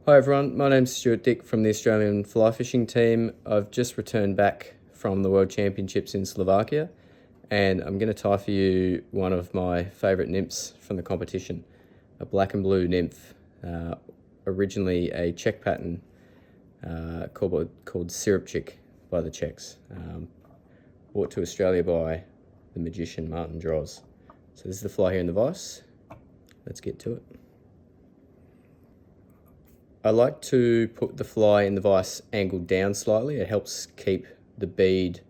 Hi everyone, my name's Stewart Dick from the Australian fly fishing team. I've just returned back from the World Championships in Slovakia, and I'm going to tie for you one of my favourite nymphs from the competition, a black and blue nymph, originally a Czech pattern called Syrup Chick by the Czechs, brought to Australia by the magician Martin Droz. So this is the fly here in the vise. Let's get to it. I like to put the fly in the vise angled down slightly. It helps keep the bead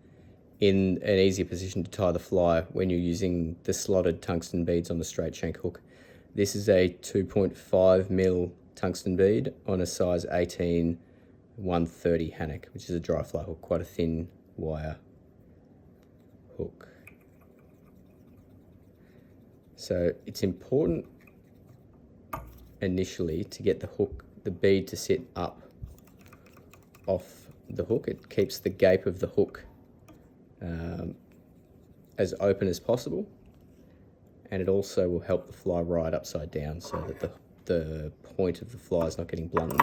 in an easier position to tie the fly when you're using the slotted tungsten beads on the straight shank hook. This is a 2.5mm tungsten bead on a size 18 130 Hanak, which is a dry fly hook, quite a thin wire hook. So it's important initially to get the bead to sit up off the hook. It keeps the gape of the hook as open as possible, and it also will help the fly ride upside down so that the point of the fly is not getting blunted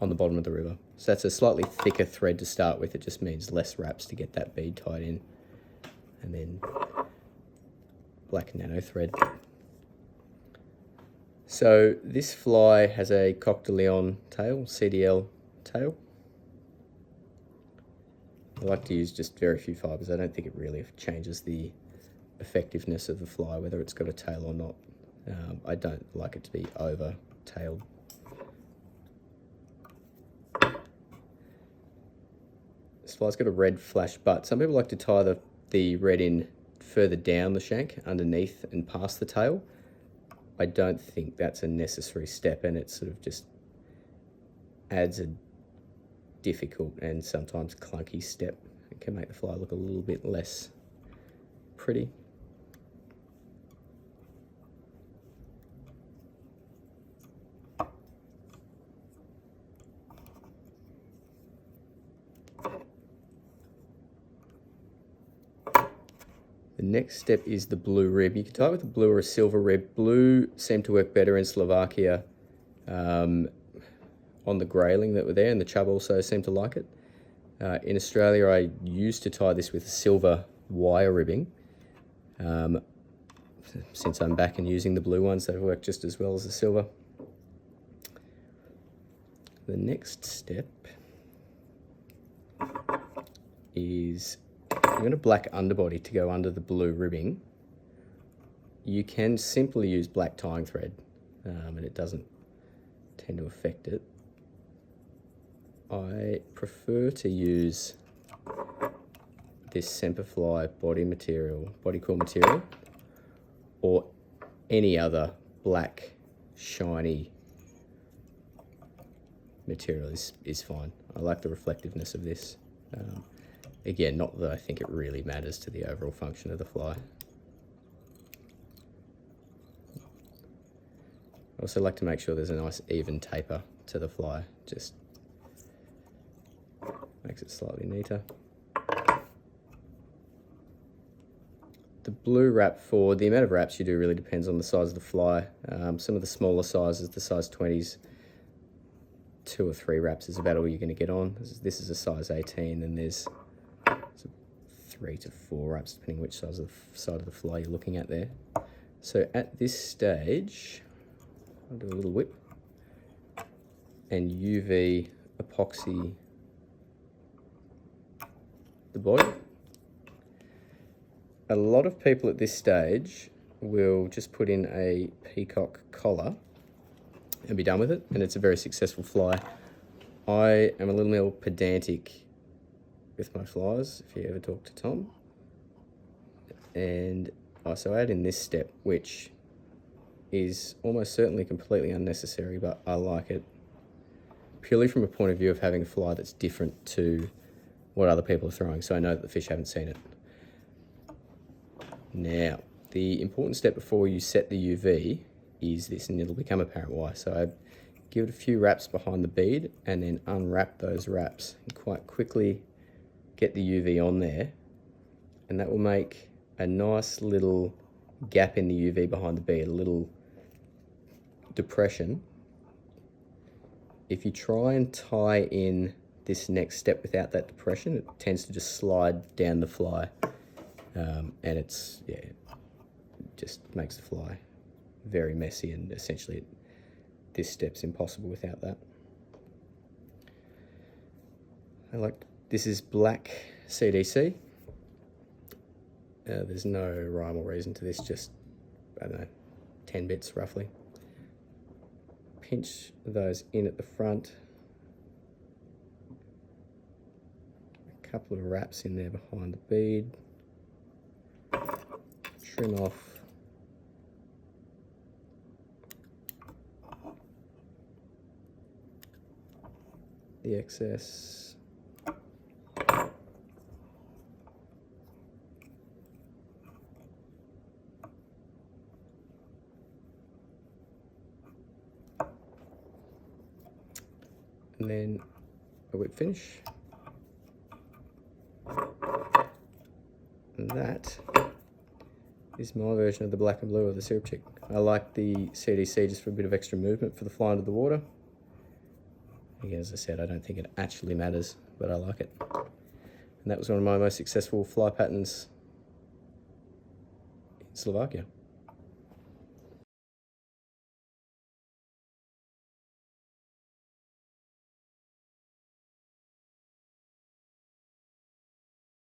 on the bottom of the river. So that's a slightly thicker thread to start with. It just means less wraps to get that bead tied in, and then black nano thread. So this fly has a Coq de Leon tail, CDL tail. I like to use just very few fibres. I don't think it really changes the effectiveness of the fly, whether it's got a tail or not. I don't like it to be over-tailed. This fly's got a red flash butt. Some people like to tie the red in further down the shank, underneath and past the tail. I don't think that's a necessary step, and it sort of just adds a difficult and sometimes clunky step. It can make the fly look a little bit less pretty. The next step is the blue rib. You can tie it with a blue or a silver rib. Blue seemed to work better in Slovakia on the grayling that were there, and the chub also seemed to like it. In Australia, I used to tie this with silver wire ribbing. Since I'm back and using the blue ones, they've worked just as well as the silver. The next step is you've got a black underbody to go under the blue ribbing. You can simply use black tying thread, and it doesn't tend to affect it. I prefer to use this Semperfly body core material, or any other black shiny material is fine. I like the reflectiveness of this. Again, not that I think it really matters to the overall function of the fly. I also like to make sure there's a nice even taper to the fly, just makes it slightly neater. The blue wrap, for the amount of wraps you do, really depends on the size of the fly. Some of the smaller sizes, the size 20s, 2 or 3 wraps is about all you're going to get on. This is a size 18, and there's 3 to 4 wraps, depending which side of the fly you're looking at there. So at this stage, I'll do a little whip and UV epoxy the body. A lot of people at this stage will just put in a peacock collar and be done with it, and it's a very successful fly. I am a little more pedantic with my flies, if you ever talk to Tom, and I also add in this step, which is almost certainly completely unnecessary, but I like it purely from a point of view of having a fly that's different to what other people are throwing, so I know that the fish haven't seen it. Now, the important step before you set the UV is this, and it'll become apparent why. So I give it a few wraps behind the bead and then unwrap those wraps and quite quickly get the UV on there, and that will make a nice little gap in the UV behind the bead, a little depression if you try and tie in this next step without that depression, it tends to just slide down the fly, and it's, yeah, it just makes the fly very messy, and essentially this step's impossible without that. This is black CDC. There's no rhyme or reason to this, just, I don't know, 10 bits roughly. Pinch those in at the front. A couple of wraps in there behind the bead. Trim off the excess. And then a whip finish. And that is my version of the black and blue of the syrup chick. I like the CDC just for a bit of extra movement for the fly into the water. Again, as I said, I don't think it actually matters, but I like it. And that was one of my most successful fly patterns in Slovakia.